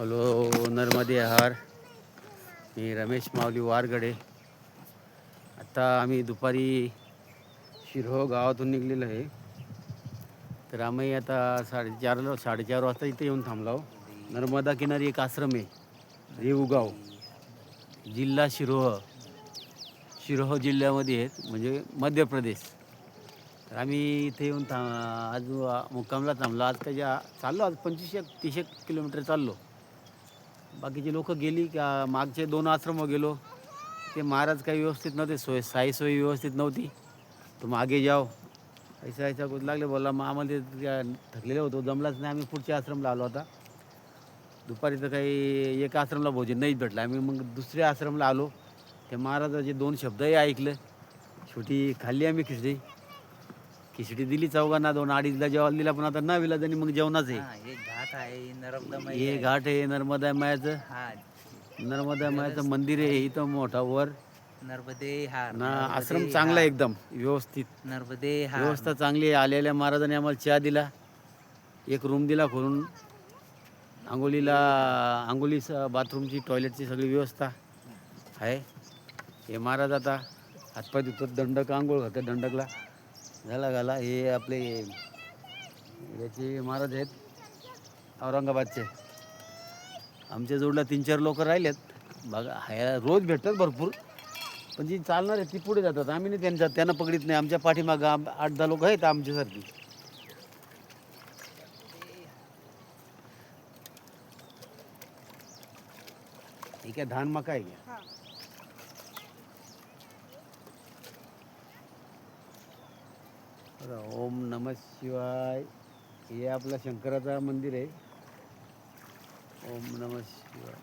Hello नर्मदे हार. मी रमेश माऊली वारगडे. आता आम्ही दुपारी शिरोळ गावातून निघलेलो आहे. तर आम्ही आता 4:30 वाजता इथे येऊन थांबलो. नर्मदा किनारी एक आश्रम आहे, रेवगाव, जिल्हा शिरोळ जिल्ह्यामध्ये आहेत, म्हणजे मध्य प्रदेश. तर आम्ही इथे येऊन आज मुक्कामला थांबलो. आज त्याच्या चाललो, आज 25-30 किलोमीटर चाललो. बाकीचे लोक गेली का मागचे 2 आश्रम गेलो. ते महाराज काही व्यवस्थित नव्हते, सोयी व्यवस्थित नव्हती. तो मागे जाओ ऐसा कुछ लागले बोला. मग आम्हाला थकलेलं होतो, जमलाच नाही. आम्ही पुढच्या आश्रमला आलो. आता दुपारी तर काही एक आश्रमला भोजन नाहीच भेटलं. आम्ही मग दुसऱ्या आश्रमला आलो. त्या महाराजाचे 2 शब्दही ऐकलं. शेवटी खाल्ली आम्ही खिचडी दिली चौघांना. 2-2.5ला जेवायला दिला, पण आता ना विलाजानी मग जेवणाच आहे. हे घाट आहे नर्मदा हे घाट आहे नर्मदा मायाचं. नर्मदा मायाचं मंदिर आहे इथं मोठा वर. नर्मदे हार ना आश्रम चांगला आहे, एकदम व्यवस्थित. नर्मदे हार व्यवस्था चांगली आहे. आलेल्या महाराजांनी आम्हाला चहा दिला, एक रूम दिला खोलून. आंघोळी बाथरूमची, टॉयलेटची सगळी व्यवस्था आहे. हे महाराज आता हातपाय धुतात, दंडक आंघोळ घालतात दंडकला. घाला. हे आपले याचे महाराज आहेत, औरंगाबादचे. आमच्या जोडला 3-4 लोक राहिलेत बघा. रोज भेटतात भरपूर, पण जी चालणार आहे ती पुढे जातात. आम्ही नाही त्यांना पकडीत नाही. आमच्या पाठीमागं 8-10 लोक आहेत आमच्यासारखी. ठीक आहे, धान मका आहे घ्या. ओम नमः शिवाय. हे आपलं शंकराचा मंदिर आहे. ओम नमः शिवाय.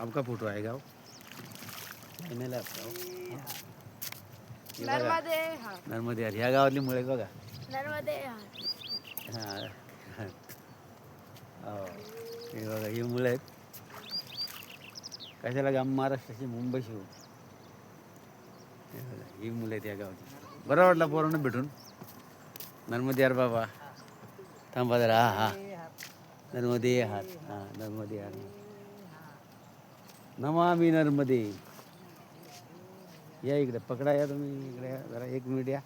आपका फोटो आएगा वो नाही आपका. नर्मदे हार ह्या गावातली मुळे बघा. नर्मदे हां हो, हे बघा, ही मुलं आहेत. कशाला गाव महाराष्ट्राची मुंबई शिवून. ही मुलं आहेत या गावाची. बरं वाटलं पोरांना भेटून. नर्मदे हार बाबा. थांबा जरा. हा नर्मदे हार. हां नर्मदे हार. नमामि नर्मदे. या इकडे, पकडा या तुम्ही इकडे. या जरा 1 मिनिट या.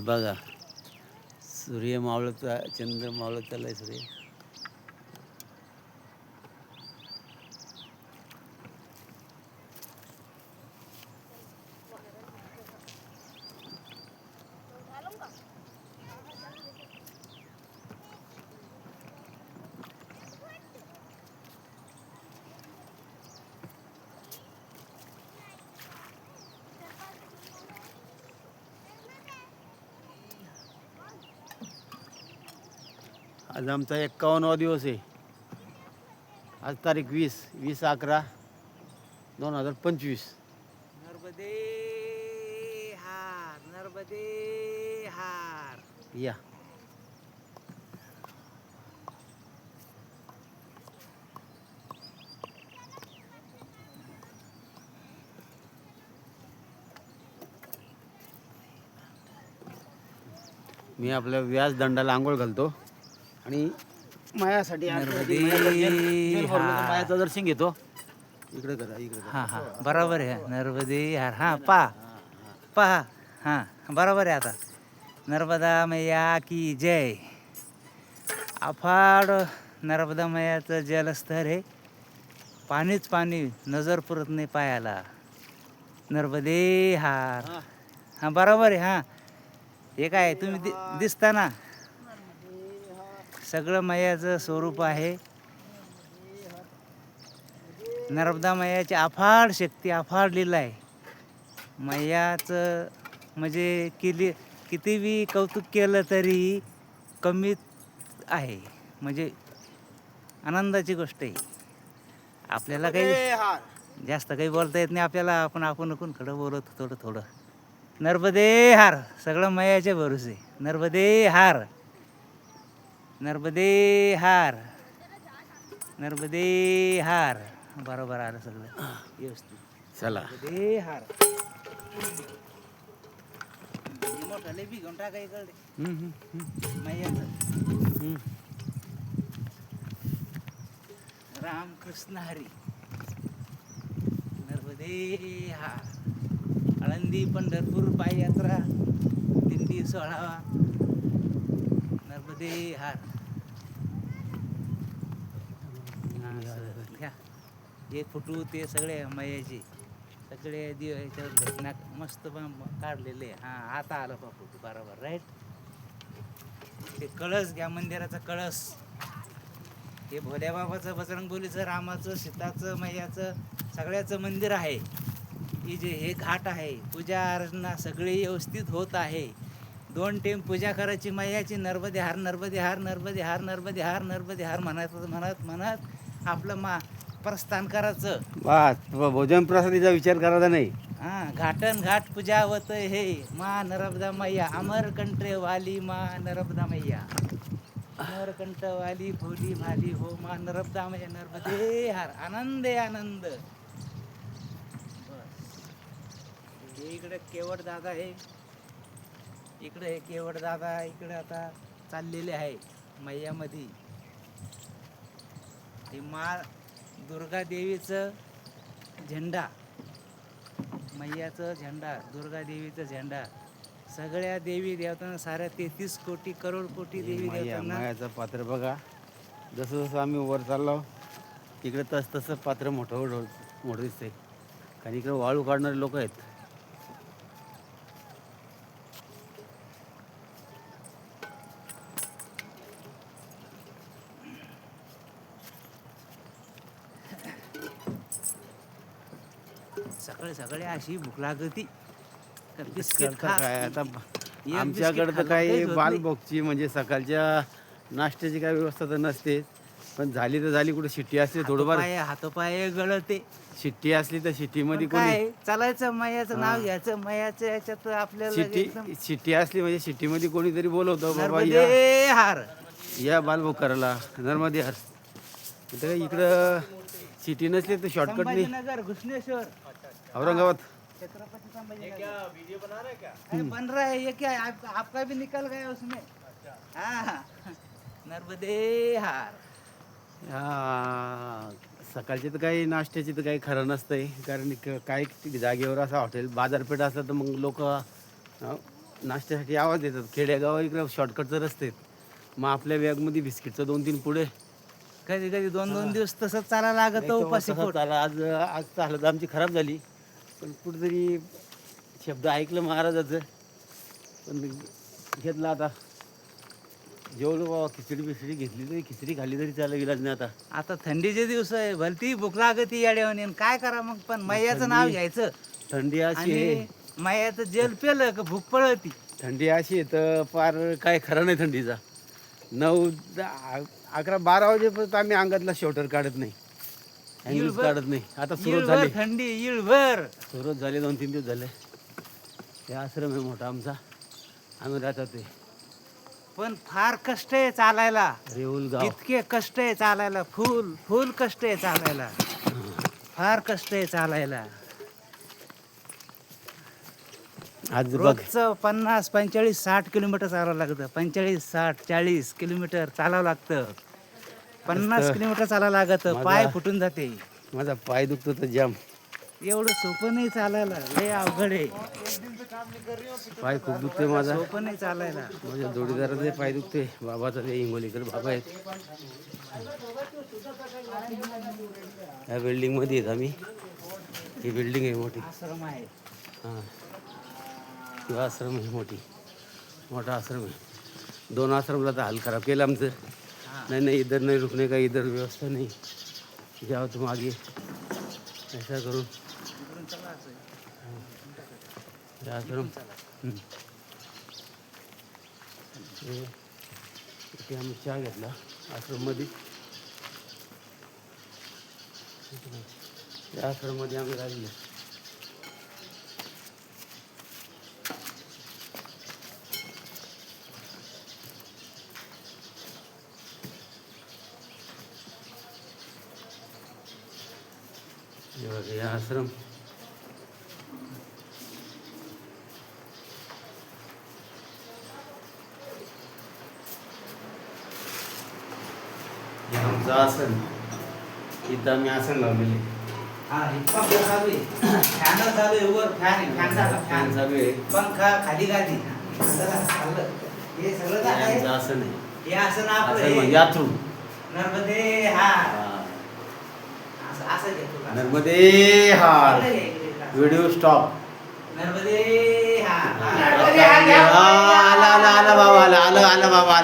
बघा, सूर्य मावळत, चंद्र मावळत चाललाय. सूर्य आज आमचा 51वा दिवस आहे. आज तारीख 20/11/2025. नर्मदे हार. या मी आपल्या व्यास दंडाला आंघोळ घालतो आणि मायासाठी मायाचं दर्शन घेतो. इकडे करा. हा बरोबर आहे. नर्मदे हार. हा पहा. हा बरोबर आहे. आता नर्मदा मैया की जय. अफाट नर्मदा मैयाचं जलस्तर आहे. पाणीच पाणी, नजर पुरत नाही पायाला. नर्मदे हार. हा बरोबर आहे. हा हे काय तुम्ही दिसता ना, सगळं मैयाचं स्वरूप आहे. नर्मदा मैयाची अफाट शक्ती, अफाट लीला आहे. मैयाचं म्हणजे किती बी कौतुक केलं तरी कमीच आहे. म्हणजे आनंदाची गोष्ट आहे. आपल्याला काही जास्त काही बोलता येत नाही आपल्याला. आपण खडं बोलत नर्मदे हार. सगळं मैयाचे भरोसे. नर्मदे हार. नर्मदे हार, नर्मदे हार. बरोबर आलं सगळं व्यवस्थित. चला नर्मदे हार. मोठा लय बी घेऊन टाका इकडे मैयाचं. रामकृष्ण हरी. नर्मदे हार. आळंदी पंढरपूर पाययात्रा दिंडी सोहळा. नर्मदे हार. घ्या हे फोटो ते सगळे मैयाचे सगळे दिव ह्याच्यावर मस्त काढलेले. हां आता आलं बा फोटो बरोबर राईट. ते कळस घ्या, मंदिराचा कळस. हे भोल्याबाबाचं, बजरंगबलीचं, रामाचं, सीताचं, मैयाचं सगळ्याचं मंदिर आहे. ही जे हे घाट आहे, पूजा अर्चना सगळी व्यवस्थित होत आहे. 2 टाइम पूजा करायची मैयाची. नर्मदे हार, नर्मदे हार, नर्मदे हार, नर्मदे हार, नर्मदे हार म्हणत आपलं प्रस्थान करायचं. बस भोजन प्रसादीचा विचार करायचा नाही. हां घाटन घाट पूजा होत हे मा नर्मदा मैया. अमरकंठ वाली मा नर्मदा मैया. अमरकंठ वाली भोली भाली हो मा नर्मदा मैया. नर्मदे हार. आनंद आहे आनंद. हे इकडे केवट दादा आहे. इकडे हे केवट दादा इकडे आता चाललेले आहे मैयामध्ये. हे मा दुर्गा देवीचं झेंडा, मैयाचं झेंडा, दुर्गा देवीचं झेंडा. सगळ्या देवी देवतांना साऱ्या 33 कोटी करोड कोटी देवी देवतांना. मायाचं पात्र बघा, जसं जसं आम्ही वर चाललो तिकडे तसं पात्र मोठं दिसतंय. कारण इकडे वाळू काढणारे लोक आहेत. सकाळी सकाळी अशी भूक लागती का करता बिस्किट खा. काय आता एक आमच्याकडे बिस्किट तर खाल्लं काही काहीच होत नाही. बालभोगची म्हणजे सकाळच्या नाश्त्याची काही व्यवस्था तर नसते. पण झाली तर झाली, कुठे शिट्टी असली थोडंफार. हातपाय गळते. शिट्टी असली तर शिट्टीमध्ये पण कोणी काय चालायचं मैयाचं नाव घ्यायचं. मैयाच्या याच्यात आपल्याला एकदम शिट्टी असली म्हणजे शिट्टीमध्ये कोणीतरी बोलवतं बाबा या नर्मदे हार. या बालभोग करायला नर्मदे हार. तर इकडं सिटी नसली तर शॉर्टकटनी संभाजीनगर, घुसनेश्वर, औरंगाबाद. छत्रपति संभाजीनगर. वीडियो बना रहे क्या? बन रहा है. ये क्या है? आपका भी निकल गया उसमें. हाँ नर्मदे हार. सकाळची तर काही नाश्त्याची तर काही खरं नसतंय. कारण काही जागेवर असं हॉटेल बाजारपेठ असलं तर मग लोक नाश्त्यासाठी आवाज देतात. खेडेगाव इकडे शॉर्टकटचं रस्ते आहेत. मग आपल्या बॅगमध्ये बिस्किटचं 2-3 पुढे कधी कधी 2-2 दिवस तसंच चालायला लागत उपाशी पोट. आज हालत आमची खराब झाली. पण कुठेतरी शब्द ऐकलं महाराजाचं, पण घेतला आता. जेवढं बाबा खिचडी बिचडी घेतली तरी खिचडी खाल्ली तरी चालेल, इलाज नाही आता. आता थंडीचे दिवस आहे, भलती भूक लागती याड्यावानी. काय करा मग. पण मैयाचं नाव घ्यायचं थंडी अशी आहे. आणि मैयाचं जेल पेलं का भूक पळती. थंडी अशी आहे तर फार काय खरं नाही थंडीचा. 9, 11, 12 वाजेपर्यंत आम्ही अंगातला शॉर्टर काढत नाही, हँगल्स काढत नाही. आता सुरुवात इळभर झाली, थंडी इळभर. सुरुवात झाली. 2-3 दिवस झाले. हे आश्रम आहे मोठा आमचा, आम्ही राहतात ते पण फार कष्ट आहे चालायला. रेऊल गाव. इतके कष्ट आहे चालायला. फुल कष्ट आहे चालायला. फार कष्ट आहे चालायला. आज बघ, रोजचं 50, 45, 60 किलोमीटर चालावं लागतं. 45, 60, 40 किलोमीटर चालावं लागतं. 50 किलोमीटर चालावं लागतं. पाय फुटून जाते. माझा पाय दुखतो तर जाम. एवढं सोपं नाही चालायला, लय अवघड आहे. पाय खूप दुखते माझा. सोपं नाही चालायला. माझ्या जोडीदाराचे पाय दुखते. बाबाचा ते हिंगोलीकडे बाबा आहेत. या बिल्डिंगमध्ये आहेत आम्ही. ही बिल्डिंग आहे मोठी. आश्रम आहे. हां, ही आश्रम आहे मोठा आश्रम आहे. 2 आश्रमला तर हाल खराब केलं आमचं. नहीं इधर नहीं रुकने का, इधर व्यवस्था नहीं, जाओ तुम आगे, ऐसा करून आश्रम. इथे आम्ही चहा घेतला आश्रममध्ये. त्या आश्रममध्ये आम्ही राहिलो. हे बघा, हे आश्रम. हे आमचं आसन. इथं आम्ही आसन लावलेले. हा हे पंखा चालू आहे. फॅन चालू आहे, वर फॅन आहे, फॅन झाला फॅन फॅन चालू आहे. पंखा खाली गादी चाललं. हे सगळं हे काय आमचं आहे? आसन आहे. हे असं नाव आसन आहे. म्हणजे अथरू. नर्मदे हा हा. असं असं घेतो का? नर्मदे हार. चाललं हे इकडे. Video stop. नर्मदे हा आला आला आला बाबा आला आला आला बाबा आला.